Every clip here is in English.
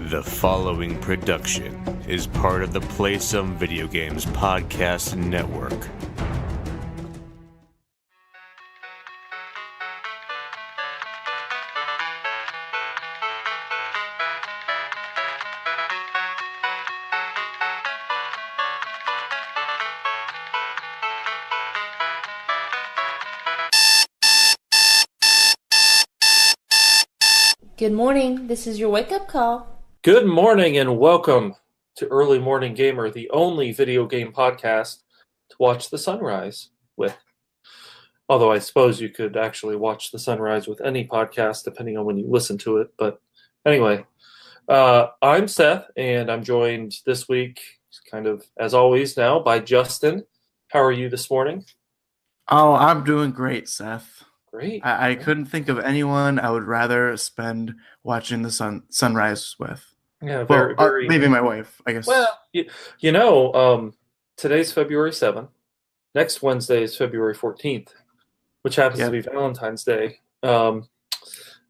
The following production is part of the Play Some Video Games podcast network. Good morning. This is your wake-up call. Good morning and welcome to Early Morning Gamer, the only video game podcast to watch the sunrise with. Although I suppose you could actually watch the sunrise with any podcast depending on when you listen to it. But anyway, I'm Seth and I'm joined this week, kind of as always now, by Justin. How are you this morning? Oh, I'm doing great, Seth. Great. I couldn't think of anyone I would rather spend watching the sunrise with. Yeah, very. Maybe my wife, I guess. Well, today's February 7th. Next Wednesday is February 14th, which happens to be Valentine's Day. And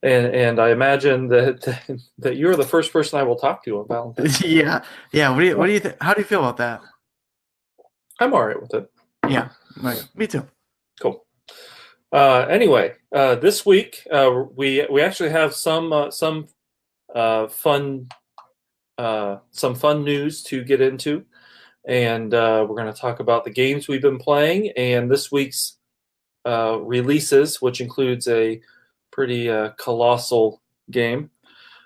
I imagine that you're the first person I will talk to on Valentine's Day. Yeah. What do you think? How do you feel about that? I'm all right with it. Yeah, me too. Cool. Anyway, this week we actually have some fun news to get into, and we're going to talk about the games we've been playing and this week's releases, which includes a pretty colossal game.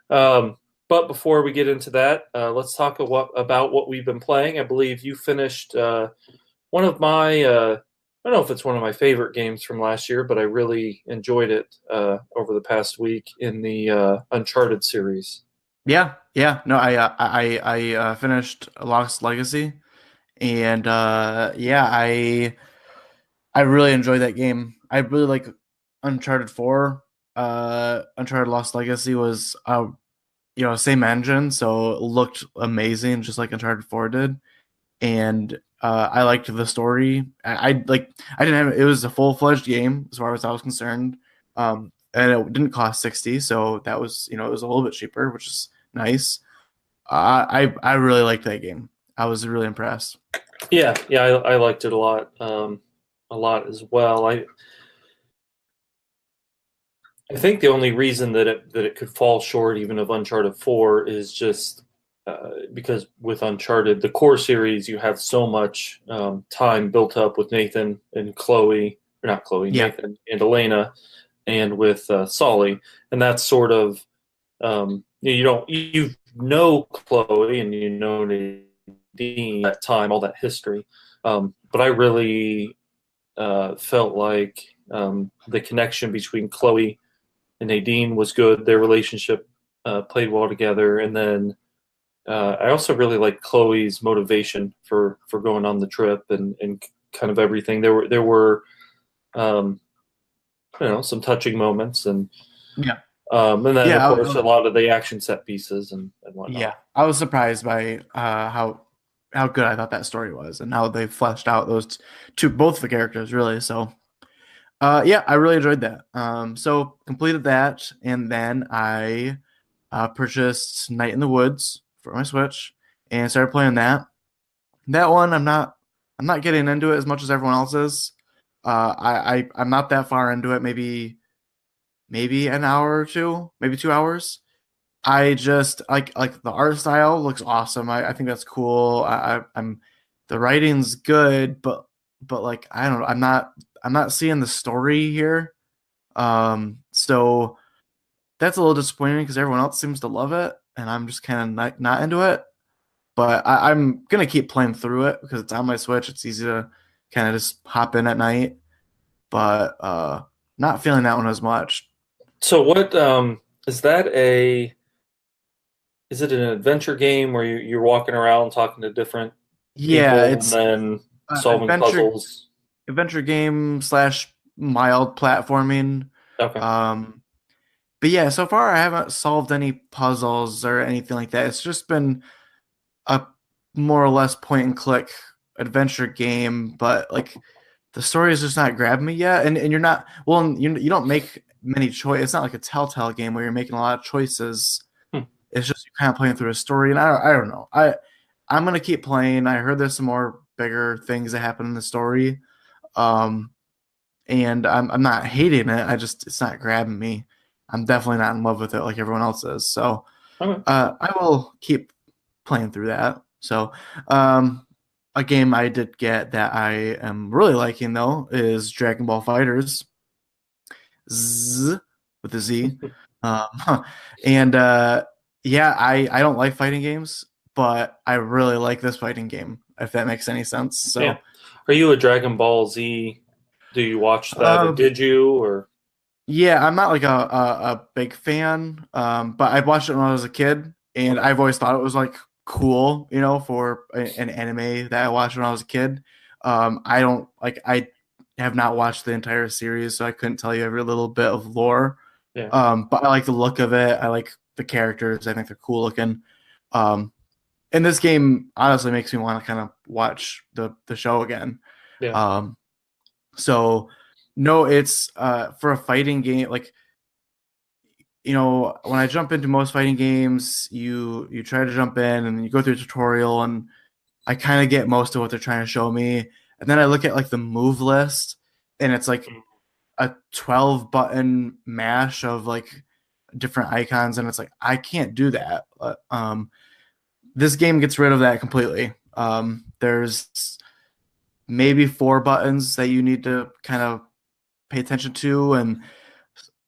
But before we get into that, let's talk about what we've been playing. I believe you finished one of my I don't know if it's one of my favorite games from last year, but I really enjoyed it over the past week in the Uncharted series. Yeah. No, I finished Lost Legacy, and I really enjoyed that game. I really like Uncharted 4. Uncharted Lost Legacy was same engine, so it looked amazing, just like Uncharted 4 did, and I liked the story. It was a full-fledged game as far as I was concerned. And it didn't cost $60, so that was, it was a little bit cheaper, which is nice. I really liked that game. I was really impressed. Yeah, I liked it a lot as well. I think the only reason that it could fall short even of Uncharted 4 is just because with Uncharted, the core series, you have so much time built up with Nathan and Nathan and Elena, and with Sully, and that's sort of you know Chloe and you know Nadine that time, all that history, but I really felt like the connection between Chloe and Nadine was good. Their relationship played well together, and then I also really like Chloe's motivation for going on the trip and kind of everything. There were some touching moments, and then of course a lot of the action set pieces and whatnot. Yeah, I was surprised by how good I thought that story was and how they fleshed out those both the characters really. So I really enjoyed that. So completed that, and then I purchased Night in the Woods for my Switch and started playing that. That one I'm not getting into it as much as everyone else is. I'm not that far into it, maybe an hour or two, maybe 2 hours. I just like the art style looks awesome. I think that's cool. I'm the writing's good, but like I don't know, I'm not seeing the story here. So that's a little disappointing because everyone else seems to love it, and I'm just kind of not into it. But I'm going to keep playing through it because it's on my Switch. It's easy to kind of just hop in at night. But not feeling that one as much. So what is that is it an adventure game where you're walking around talking to different people it's and then solving puzzles? Adventure game / mild platforming. Okay. But yeah, so far I haven't solved any puzzles or anything like that. It's just been a more or less point and click adventure game, but like the story is just not grabbing me yet. And you're not, you don't make many choices. It's not like a Telltale game where you're making a lot of choices It's just you kind of playing through a story, and I don't know. I'm gonna keep playing. I heard there's some more bigger things that happen in the story, um, and I'm not hating it. It's not grabbing me. I'm definitely not in love with it like everyone else is. So Okay. I will keep playing through that. So a game I did get that I am really liking though is Dragon Ball Fighters Z with a Z. And yeah, I don't like fighting games, but I really like this fighting game, if that makes any sense. Yeah. So Are you a Dragon Ball Z? Do you watch that, or um, did you? Or yeah, I'm not like a big fan, but I watched it when I was a kid, and okay. I've always thought it was like cool, for an anime that I watched when I was a kid. I don't like I have not watched the entire series, so I couldn't tell you every little bit of lore. Yeah. But I like the look of it. I like the characters. I think they're cool looking. Um, and this game honestly makes me want to kind of watch the show again. Yeah. Um, so no, it's for a fighting game. Like when I jump into most fighting games, you try to jump in and then you go through a tutorial, and I kind of get most of what they're trying to show me, and then I look at like the move list, and it's like a 12 button mash of like different icons, and it's like I can't do that. This game gets rid of that completely. There's maybe 4 buttons that you need to kind of pay attention to, and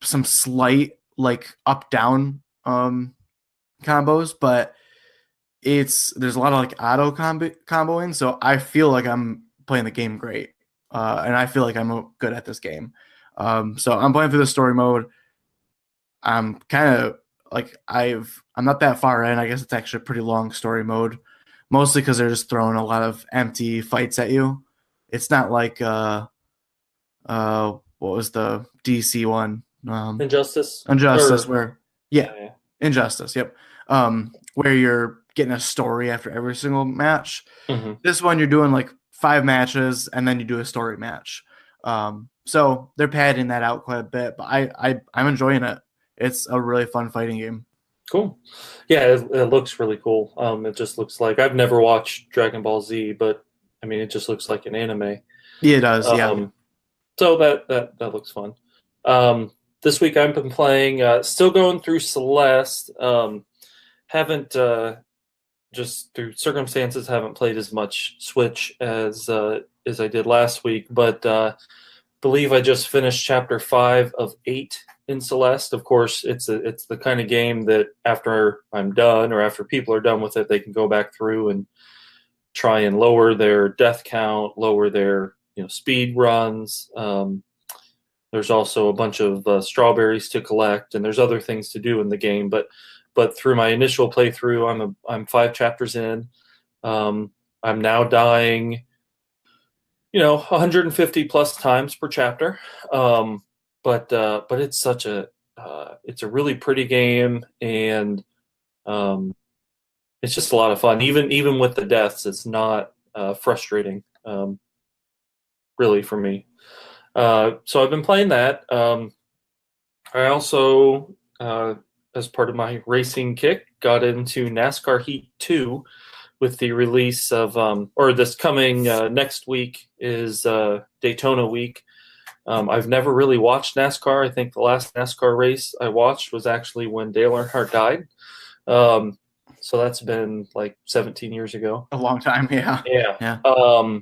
some slight like up down combos, but there's a lot of like auto comboing, so I feel like I'm playing the game great, and I feel like I'm good at this game. So I'm playing through the story mode. I'm kind of like I'm not that far in. I guess it's actually a pretty long story mode, mostly because they're just throwing a lot of empty fights at you. It's not like what was the DC one? Injustice. Injustice, Or where yeah, yeah, yeah. Injustice, yep. Where you're getting a story after every single match. Mhm. This one you're doing like 5 matches and then you do a story match. So they're padding that out quite a bit, but I'm enjoying it. It's a really fun fighting game. Cool. Yeah, it looks really cool. It just looks like I've never watched Dragon Ball Z, but I mean, it just looks like an anime. Yeah, it does. Yeah. So that looks fun. This week I've been playing, still going through Celeste. Haven't just through circumstances haven't played as much Switch as I did last week, but believe I just finished chapter 5 of 8 in Celeste. Of course, it's the kind of game that after I'm done or after people are done with it, they can go back through and try and lower their death count, lower their speed runs. There's also a bunch of strawberries to collect, and there's other things to do in the game. But through my initial playthrough, I'm 5 chapters in. I'm now dying, 150 plus times per chapter. But it's it's a really pretty game, and it's just a lot of fun. Even with the deaths, it's not frustrating, really, for me. So I've been playing that. I also, as part of my racing kick, got into NASCAR Heat 2 with the release of, or this coming next week is Daytona week. I've never really watched NASCAR. I think the last NASCAR race I watched was actually when Dale Earnhardt died. So that's been like 17 years ago. A long time. Yeah. Yeah. Yeah.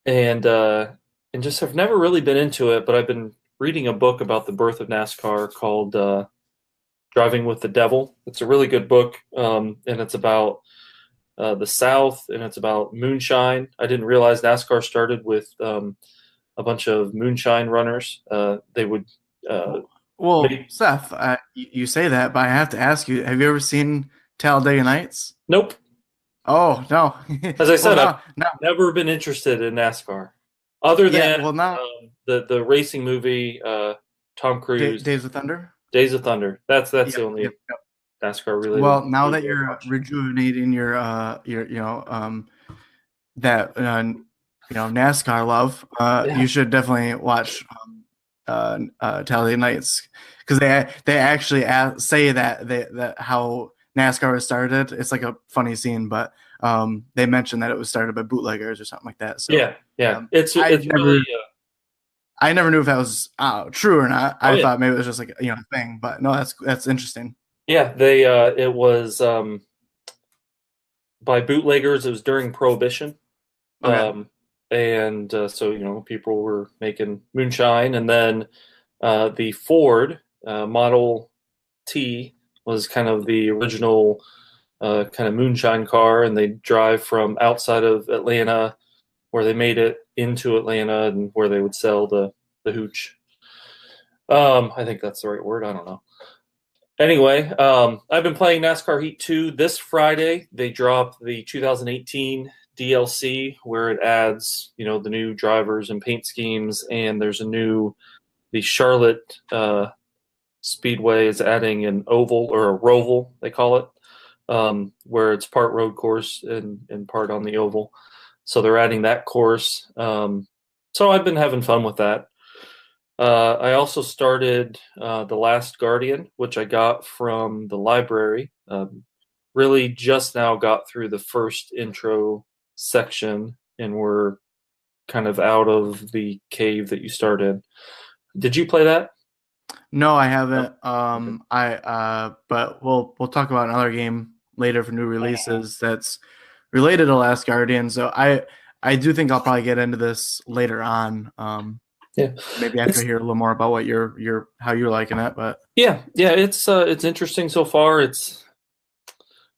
And just have never really been into it, but I've been reading a book about the birth of NASCAR called Driving with the Devil. It's a really good book, and it's about the South, and it's about moonshine. I didn't realize NASCAR started with a bunch of moonshine runners. They would. Well, Seth, you say that, but I have to ask you: have you ever seen Talladega Nights? Nope. Oh no! As I said, well, I've never been interested in NASCAR, other than the racing movie. Tom Cruise, Days of Thunder. Days of Thunder. That's the only NASCAR related. Well, now that you're rejuvenating your NASCAR love, you should definitely watch Talladega Nights, because they actually say that how NASCAR was started. It's like a funny scene, but they mentioned that it was started by bootleggers or something like that. So yeah, it's really. I never knew if that was true or not. Oh, I yeah. thought maybe it was just like a thing, but no, that's interesting. Yeah, it was by bootleggers. It was during Prohibition. Okay. So people were making moonshine, and then the Ford Model T was kind of the original kind of moonshine car, and they drive from outside of Atlanta, where they made it, into Atlanta, and where they would sell the hooch. I think that's the right word. I don't know. Anyway, I've been playing NASCAR Heat 2. This Friday, they dropped the 2018 DLC, where it adds, the new drivers and paint schemes, and there's the Charlotte Speedway is adding an oval, or a roval, they call it, where it's part road course and part on the oval. So they're adding that course. So I've been having fun with that. I also started The Last Guardian, which I got from the library. Really just now got through the first intro section, and we're kind of out of the cave that you started. Did you play that? No, I haven't. Okay. But we'll talk about another game later for new releases that's related to Last Guardian. So I do think I'll probably get into this later on. Yeah, maybe after I hear a little more about what how you're liking it. But yeah, it's interesting so far. It's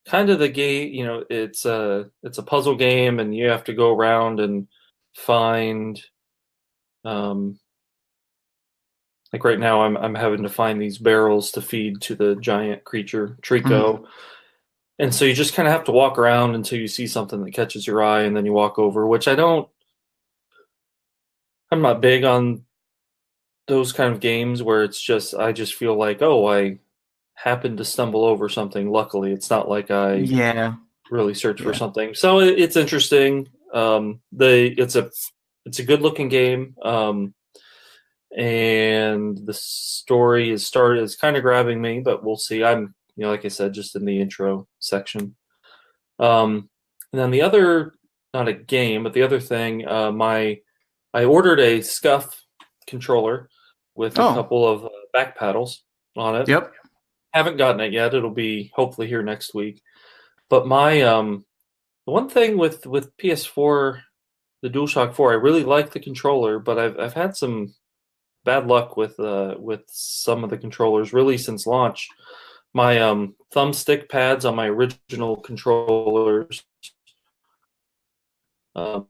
kind of the game, it's a puzzle game, and you have to go around and find, like right now I'm having to find these barrels to feed to the giant creature Trico. And so you just kind of have to walk around until you see something that catches your eye, and then you walk over, which I'm not big on those kind of games where I just feel like, oh, I happened to stumble over something. Luckily, it's not like I really search for something. So it's interesting. It's a good looking game. And the story is kind of grabbing me, but we'll see. I'm, like I said, just in the intro section. And then the other, not a game, but the other thing, I ordered a Scuff controller with a couple of back paddles on it. Yep. Haven't gotten it yet. It'll be hopefully here next week. But my the one thing with PS4, the DualShock 4, I really like the controller, but I've had some bad luck with some of the controllers really since launch. My thumbstick pads on my original controllers, and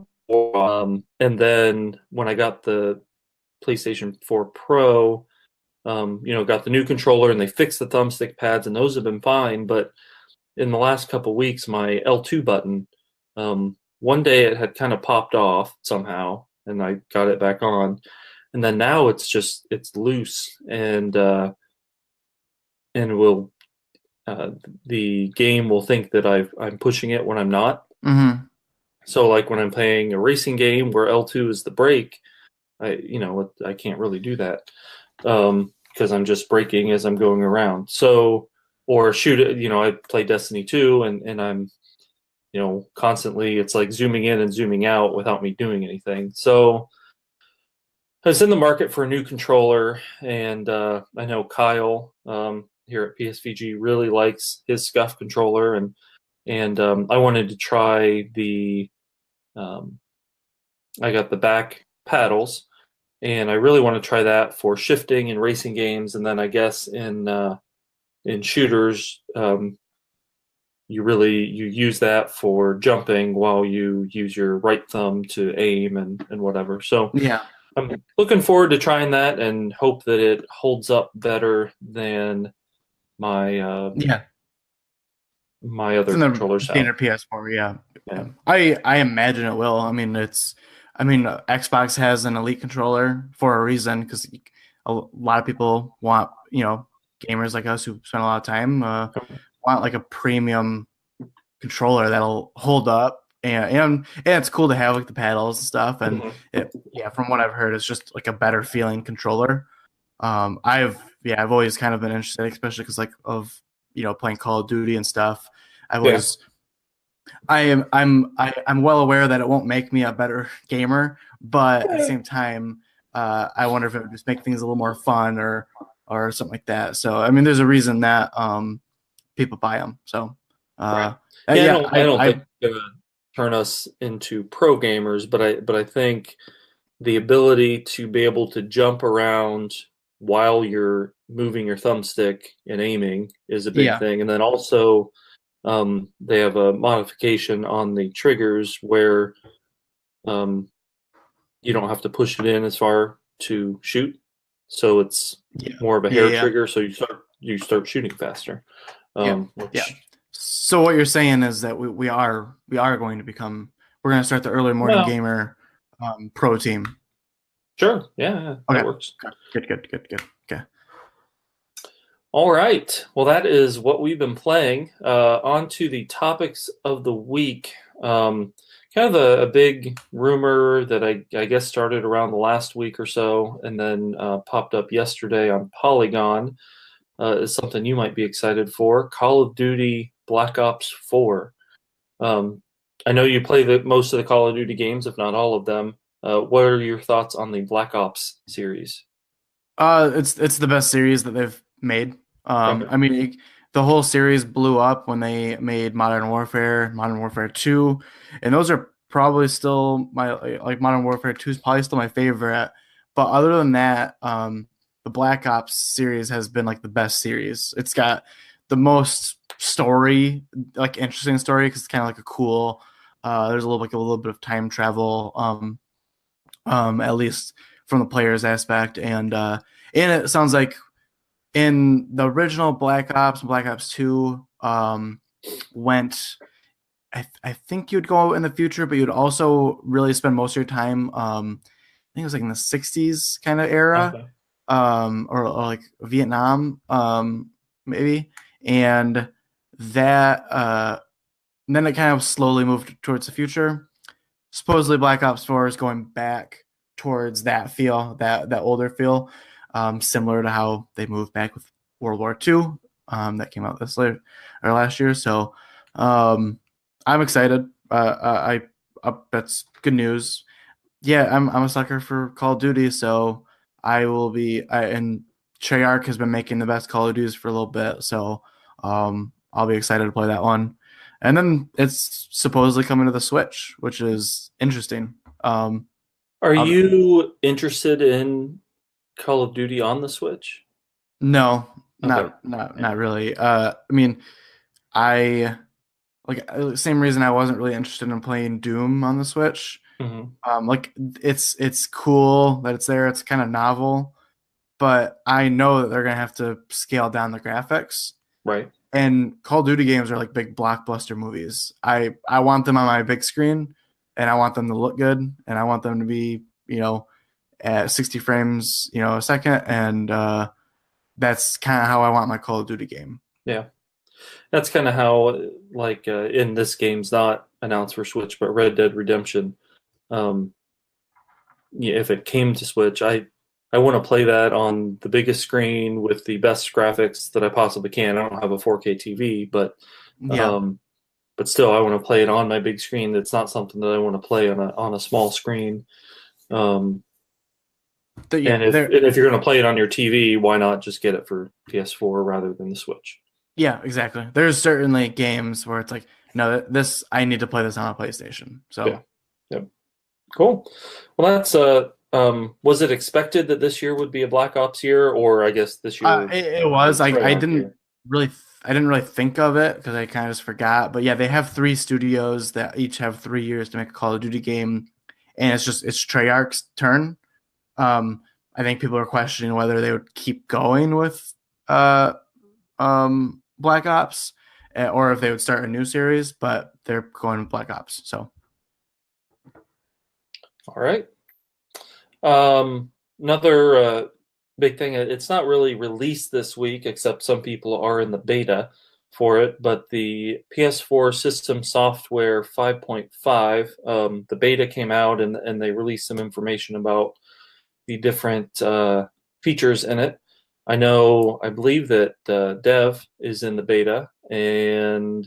then when I got the PlayStation 4 Pro, got the new controller, and they fixed the thumbstick pads, and those have been fine. But in the last couple weeks, my L2 button, one day it had kind of popped off somehow, and I got it back on, and then now it's loose, and the game will think that I'm pushing it when I'm not. Mm-hmm. So like when I'm playing a racing game where L2 is the brake, I can't really do that because I'm just braking as I'm going around. So, or shoot it, I play Destiny 2 and I'm, constantly, it's like zooming in and zooming out without me doing anything. So I was in the market for a new controller, and I know Kyle here at PSVG really likes his Scuff controller, and I wanted to try I got the back paddles, and I really want to try that for shifting in racing games, and then I guess in shooters, you use that for jumping while you use your right thumb to aim and whatever. So yeah, I'm looking forward to trying that and hope that it holds up better than my my other controllers have. Standard PS4, yeah. I imagine it will. I mean, Xbox has an Elite controller for a reason, because a lot of people want, gamers like us who spend a lot of time want like a premium controller that'll hold up, and it's cool to have like the paddles and stuff, and from what I've heard, it's just like a better feeling controller. I've always kind of been interested, especially because like of playing Call of Duty and stuff. I've Yeah. always I'm well aware that it won't make me a better gamer, but at the same time, I wonder if it would just make things a little more fun or something like that. So I mean, there's a reason that people buy them. So Right. uh, Yeah, yeah, I don't think it's gonna turn us into pro gamers, but I think the ability to be able to jump around while you're moving your thumbstick and aiming is a big yeah, thing. And then also, they have a modification on the triggers where um, you don't have to push it in as far to shoot, so it's yeah, more of a yeah, hair yeah, trigger. So you start shooting faster. yeah, yeah. Which So what you're saying is that we are going to become we're going to start the early morning well, gamer pro team. sure, yeah, that Okay. works. Good. Okay. All right. Well, that is what we've been playing. On to the topics of the week. Kind of a big rumor that I guess started around the last week or so and then popped up yesterday on Polygon is something you might be excited for. Call of Duty Black Ops 4. I know you play most of the Call of Duty games, if not all of them. What are your thoughts on the Black Ops series? It's the best series that they've made. Okay. I mean, the whole series blew up when they made Modern Warfare 2, and those are probably still my like Modern Warfare 2 is probably still my favorite. But other than that, the Black Ops series has been like the best series. It's got the most story, like interesting story, because it's kind of like a cool. There's a little bit of time travel. At least from the player's aspect, and it sounds like in the original Black Ops and Black Ops 2 went I think you'd go in the future, but you'd also really spend most of your time I think it was like in the 60s kind of era, Okay. or like Vietnam, maybe, and that then it kind of slowly moved towards the future. Supposedly Black Ops 4 is going back towards that feel, that older feel, similar to how they moved back with World War II, that came out last year. So I'm excited. That's good news. Yeah, I'm a sucker for Call of Duty, so I will be. And Treyarch has been making the best Call of Duties for a little bit, so I'll be excited to play that one. And then it's supposedly coming to the Switch, which is interesting. Are I'll, you interested in Call of Duty on the Switch? no, Okay. not really. I mean, I like same reason I wasn't really interested in playing Doom on the Switch. Hmm. Like it's cool that it's there. It's kind of novel, but I know that they're gonna have to scale down the graphics. Right. And Call of Duty games are like big blockbuster movies. I want them on my big screen, and I want them to look good, and I want them to be at 60 frames a second, and that's kind of how I want my Call of Duty game. Yeah. That's kind of how, like, in this game's not announced for Switch, but Red Dead Redemption. Um, yeah, if it came to Switch, I want to play that on the biggest screen with the best graphics that I possibly can. I don't have a 4K TV, Yeah, but still, I want to play it on my big screen. It's not something that I want to play on a small screen. Um, yeah, and if you're going to play it on your TV, why not just get it for PS4 rather than the Switch? yeah, exactly. There's certainly games where it's like, no, this I need to play this on a PlayStation. So Yeah. Yep. Cool. Well, that's was it expected that this year would be a Black Ops year, or I guess this year it was. I Treyarch didn't year? really I didn't really think of it because I kind of just forgot. But yeah, they have 3 studios that each have 3 years to make a Call of Duty game, and it's Treyarch's turn. I think people are questioning whether they would keep going with Black Ops, or if they would start a new series. But they're going with Black Ops. So All right. Another big thing. It's not really released this week, except some people are in the beta for it. But the PS4 system software 5.5, the beta came out, and they released some information about the different features in it. I believe that Dev is in the beta, and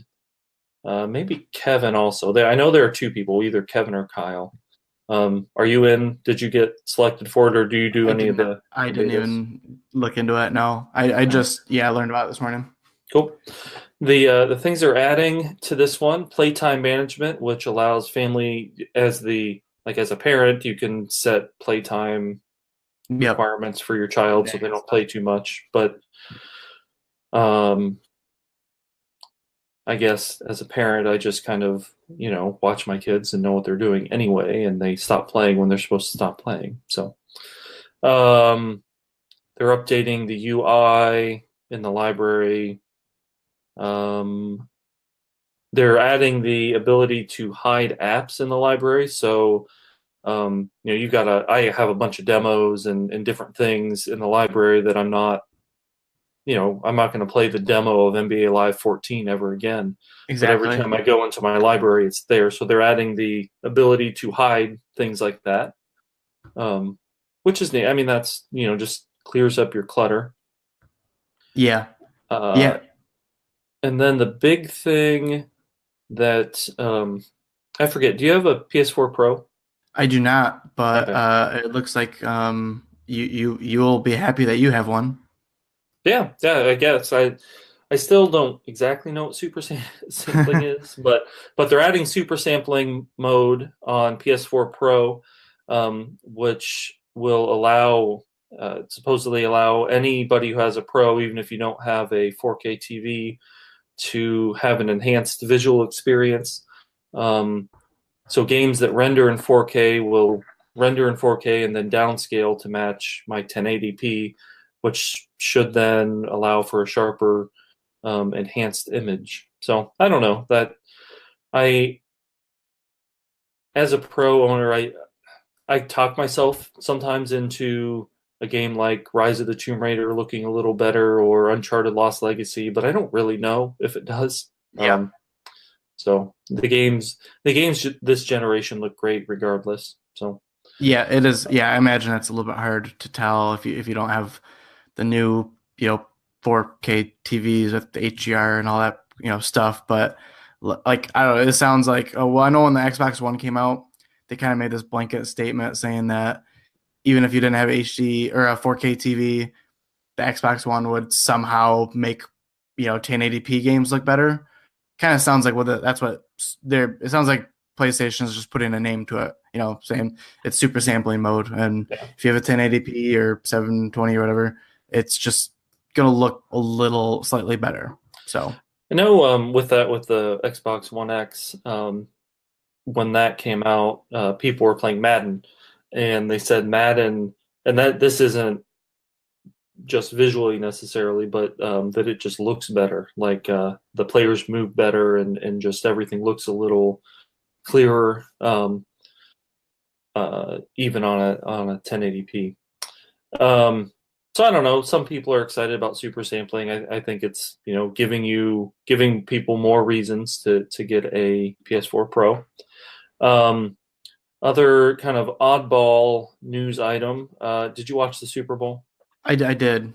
maybe Kevin also. I know there are two people, either Kevin or Kyle. Are you in? Did you get selected for it, or do you do any of the? I the didn't betas? even look into it. No, I just learned about it this morning. Cool. The things they're adding to this one: playtime management, which allows family as a parent, you can set playtime Yep. requirements for your child so they don't play too much. But I guess as a parent, I just kind of watch my kids and know what they're doing anyway, and they stop playing when they're supposed to stop playing. So they're updating the UI in the library. They're adding the ability to hide apps in the library. So, I have a bunch of demos and different things in the library that I'm not going to play the demo of NBA Live 14 ever again. Exactly. But every time I go into my library, it's there. So they're adding the ability to hide things like that, which is neat. I mean, that's, just clears up your clutter. Yeah. And then the big thing that I forget. Do you have a PS4 Pro? I do not, but Okay. it looks like you'll be happy that you have one. Yeah, I guess I still don't exactly know what sampling is, but they're adding super sampling mode on PS4 Pro, which will supposedly allow anybody who has a Pro, even if you don't have a 4K TV, to have an enhanced visual experience. So games that render in 4K will render in 4K and then downscale to match my 1080p, which should then allow for a sharper, enhanced image. So I don't know that as a pro owner, I talk myself sometimes into a game like Rise of the Tomb Raider looking a little better, or Uncharted Lost Legacy, but I don't really know if it does. Yeah. So the games this generation look great regardless. So Yeah, it is. Yeah, I imagine it's a little bit hard to tell if you don't have the new 4K TVs with the HDR and all that stuff. But like I don't know, it sounds like I know when the Xbox One came out, they kind of made this blanket statement saying that even if you didn't have HD or a 4K TV, the Xbox One would somehow make 1080p games look better. Kind of sounds like it sounds like PlayStation is just putting a name to it, saying it's super sampling mode, and if you have a 1080p or 720 or whatever, it's just gonna look a little slightly better. So I know with the Xbox One X, when that came out, people were playing Madden, and they said Madden, and that this isn't just visually necessarily, but that it just looks better. Like the players move better, and just everything looks a little clearer, even on a 1080p. So I don't know. Some people are excited about super sampling. I think it's giving people more reasons to get a PS4 Pro. Other kind of oddball news item. Did you watch the Super Bowl? I did.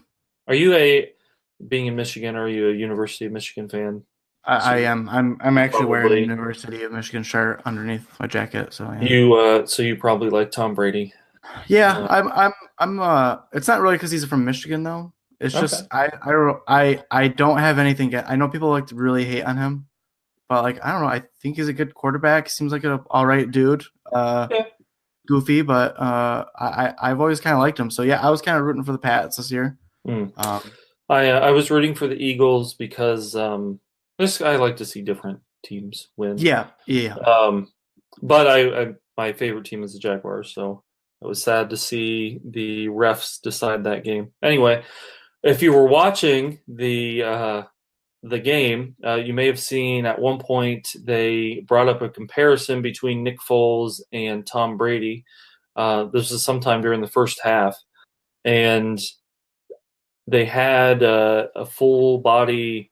Are you being in Michigan? Are you a University of Michigan fan? I am. I'm actually wearing a Probably. University of Michigan shirt underneath my jacket. So yeah. You probably like Tom Brady. Yeah, I'm. It's not really because he's from Michigan though. It's just I don't have anything. I know people like to really hate on him, but like I don't know. I think he's a good quarterback. Seems like an all right dude. Goofy, but I've always kind of liked him. So yeah, I was kind of rooting for the Pats this year. I was rooting for the Eagles because I like to see different teams win. Yeah. But my favorite team is the Jaguars, so it was sad to see the refs decide that game. Anyway, if you were watching the game, you may have seen at one point they brought up a comparison between Nick Foles and Tom Brady. This was sometime during the first half, and they had a full body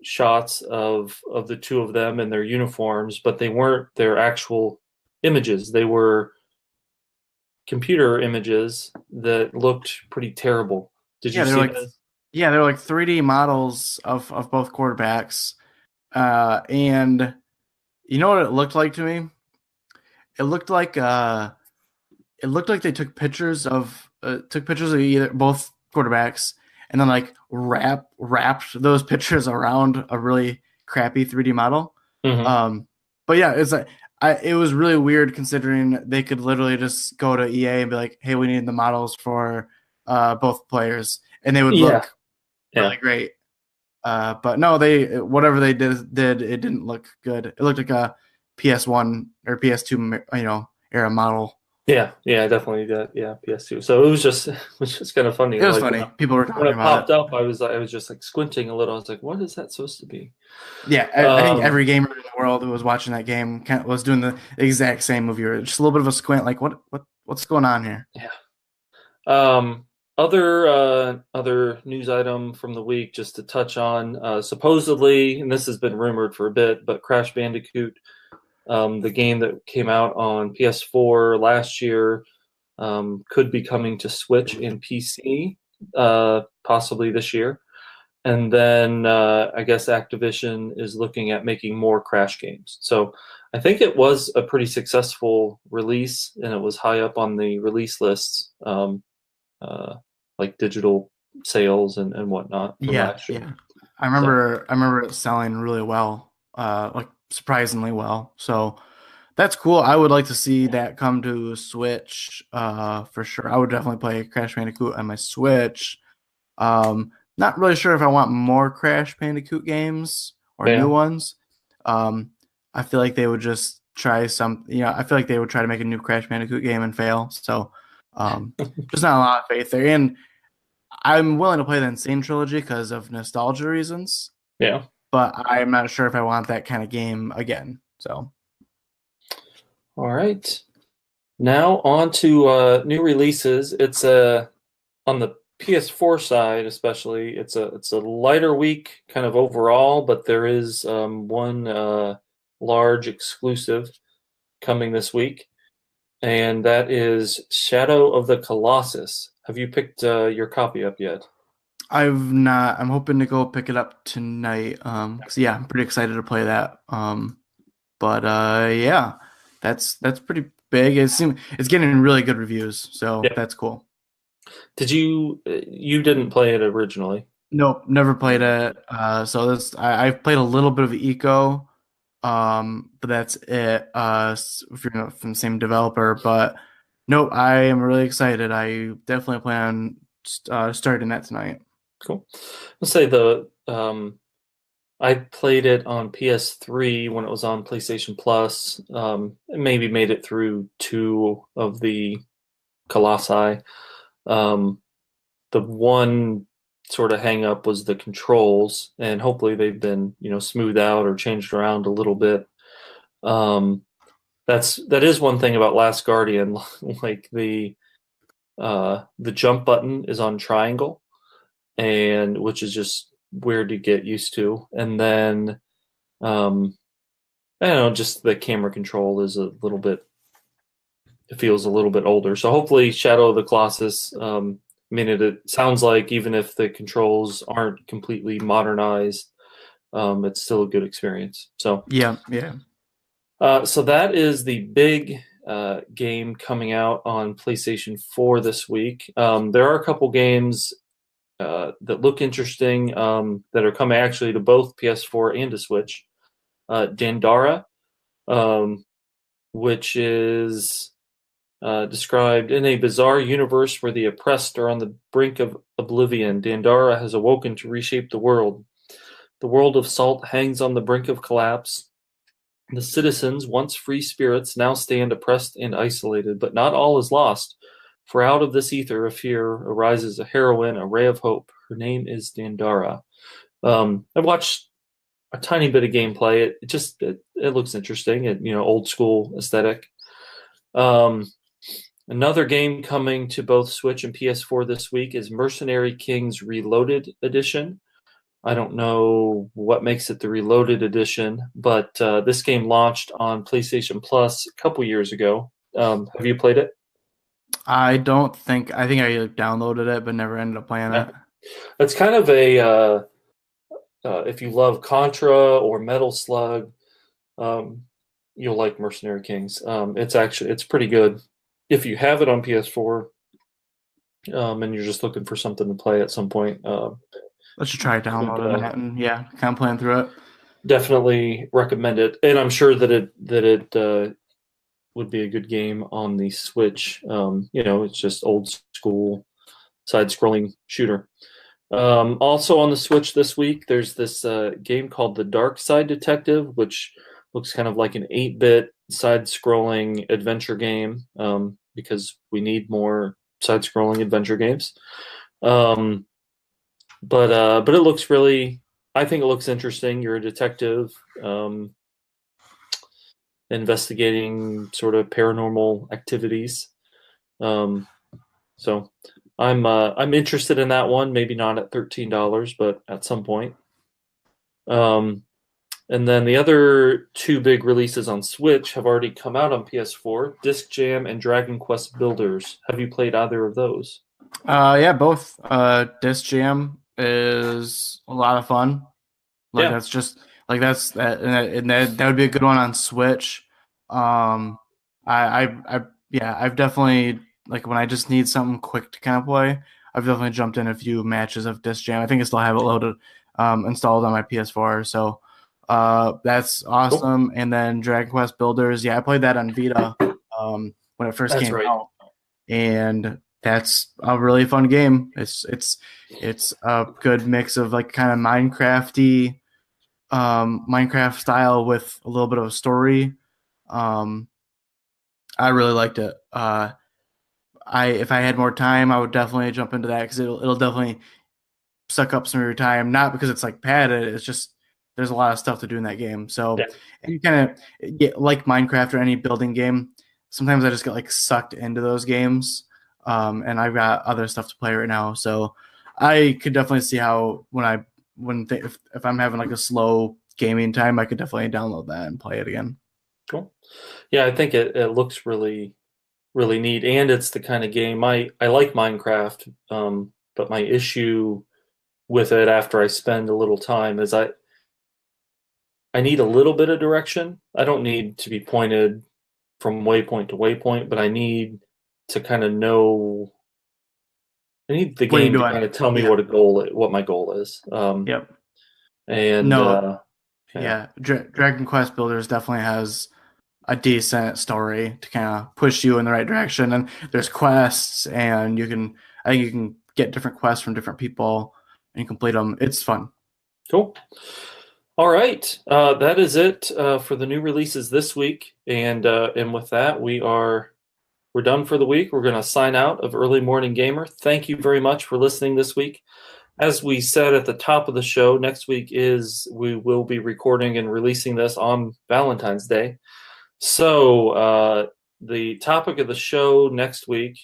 shots of the two of them in their uniforms, but they weren't their actual images. They were computer images that looked pretty terrible. Did you Yeah, see they're like that? they're like 3D models of both quarterbacks. And you know what it looked like to me? It looked like they took pictures of either both quarterbacks and then like wrapped those pictures around a really crappy 3D model. Mm-hmm. But yeah, it's like it was really weird considering they could literally just go to EA and be like, "Hey, we need the models for both players," and they would look really great. But no, whatever they did it didn't look good. It looked like a PS1 or PS2, era model. Yeah, definitely did. Yeah, PS2. So it was just kind of funny. It was Like, funny. People were when talking it about popped up, I was just like squinting a little. I was like, "What is that supposed to be?" Yeah, I think every gamer in the world who was watching that game was doing the exact same movie, or just a little bit of a squint, like what's going on here? Yeah. Other news item from the week, just to touch on, supposedly, and this has been rumored for a bit, but Crash Bandicoot, the game that came out on PS4 last year, could be coming to Switch and PC, possibly this year. And then I guess Activision is looking at making more Crash games. So I think it was a pretty successful release, and it was high up on the release lists, like digital sales and whatnot from last year. Yeah. I remember it selling really well, like surprisingly well. So that's cool. I would like to see that come to Switch, for sure. I would definitely play Crash Bandicoot on my Switch. Not really sure if I want more Crash Bandicoot games or new ones. I feel like they would just try I feel like they would try to make a new Crash Bandicoot game and fail. So, just not a lot of faith there. And I'm willing to play the Insane Trilogy because of nostalgia reasons. Yeah. But I'm not sure if I want that kind of game again. So, all right. Now on to new releases. It's on the PS4 side, especially. It's a lighter week, kind of overall, but there is one large exclusive coming this week, and that is Shadow of the Colossus. Have you picked your copy up yet? I've not. I'm hoping to go pick it up tonight. 'Cause, yeah, I'm pretty excited to play that. But yeah, that's pretty big. It's getting really good reviews, so that's cool. Did you didn't play it originally? Nope, never played it. So I've played a little bit of Eco, but that's it. If you're not from the same developer, but nope, I am really excited. I definitely plan on starting that tonight. Cool. Let's say I played it on PS3 when it was on PlayStation Plus. Maybe made it through 2 of the Colossi. The one sort of hang up was the controls, and hopefully they've been, smoothed out or changed around a little bit. That is one thing about Last Guardian, like the jump button is on triangle, and which is just weird to get used to. And then I don't know, just the camera control is a little bit, it feels a little bit older. So hopefully Shadow of the Colossus, it sounds like even if the controls aren't completely modernized, it's still a good experience. So yeah. So that is the big game coming out on PlayStation 4 this week. There are a couple games that look interesting that are coming actually to both PS4 and to Switch. Dendara, which is described in a bizarre universe where the oppressed are on the brink of oblivion. Dendara has awoken to reshape the world. The world of Salt hangs on the brink of collapse. The citizens, once free spirits, now stand oppressed and isolated, but not all is lost. For out of this ether of fear arises a heroine, a ray of hope. Her name is Dendara. I've watched a tiny bit of gameplay. It looks interesting. Old school aesthetic. Another game coming to both Switch and PS4 this week is Mercenary Kings Reloaded Edition. I don't know what makes it the Reloaded Edition, but this game launched on PlayStation Plus a couple years ago. Have you played it? I think I downloaded it, but never ended up playing it. It's kind of a if you love Contra or Metal Slug, you'll like Mercenary Kings. It's pretty good if you have it on PS4, and you're just looking for something to play at some point. Let's just try downloading that and kind of playing through it. Definitely recommend it, and I'm sure that it would be a good game on the Switch. It's just old school side-scrolling shooter. Also on the Switch this week, there's this game called The Dark Side Detective, which looks kind of like an 8-bit side-scrolling adventure game, because we need more side-scrolling adventure games. But it looks I think it looks interesting. You're a detective, investigating sort of paranormal activities. So I'm interested in that one. Maybe not at $13, but at some point. And then the other two big releases on Switch have already come out on PS4: Disc Jam and Dragon Quest Builders. Have you played either of those? Yeah, both. Disc Jam is a lot of fun. That's just that would be a good one on Switch. I've definitely, when I just need something quick to kind of play, I've definitely jumped in a few matches of Disc Jam. I think I still have it loaded, installed on my PS4. So that's awesome. Cool. And then Dragon Quest Builders, I played that on Vita when it first came out, and that's a really fun game. It's a good mix of kind of Minecraft style with a little bit of a story. I really liked it. If I had more time, I would definitely jump into that, because it'll definitely suck up some of your time. Not because it's padded, it's just there's a lot of stuff to do in that game. So and you kind of get like Minecraft or any building game. Sometimes I just get sucked into those games, and I've got other stuff to play right now. So I could definitely see how if I'm having a slow gaming time, I could definitely download that and play it again. Cool. Yeah, I think it looks really, really neat, and it's the kind of game I like Minecraft, but my issue with it after I spend a little time is I need a little bit of direction. I don't need to be pointed from waypoint to waypoint, but I need to kind of know. I need the game to kind of tell me what my goal is. Yep. And Dragon Quest Builders definitely has a decent story to kind of push you in the right direction, and there's quests, and I think you can get different quests from different people and complete them. It's fun. Cool. All right, that is it for the new releases this week, and with that, we're done for the week. We're going to sign out of Early Morning Gamer. Thank you very much for listening this week. As we said at the top of the show, next week we will be recording and releasing this on Valentine's Day. So the topic of the show next week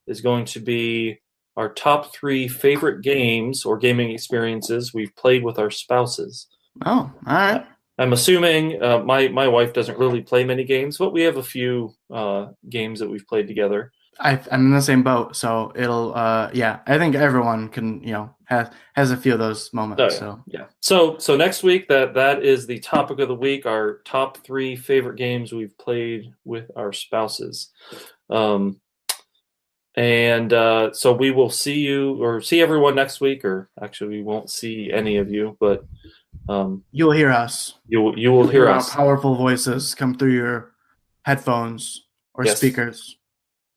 is going to be our top 3 favorite games or gaming experiences we've played with our spouses. Oh, all right. I'm assuming my wife doesn't really play many games, but we have a few games that we've played together. I'm in the same boat, so it'll I think everyone can has a few of those moments. So next week that is the topic of the week, our top 3 favorite games we've played with our spouses. So we will see everyone next week, or actually we won't see any of you, but you'll hear us. You will hear us. Our powerful voices come through your headphones or speakers.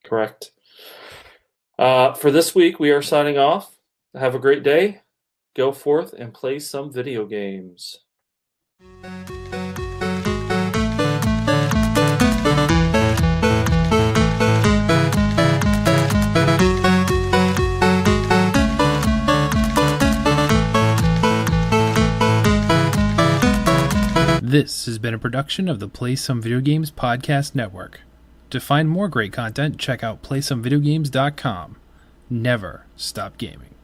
Correct. For this week, we are signing off. Have a great day. Go forth and play some video games. This has been a production of the Play Some Video Games Podcast Network. To find more great content, check out playsomevideogames.com. Never stop gaming.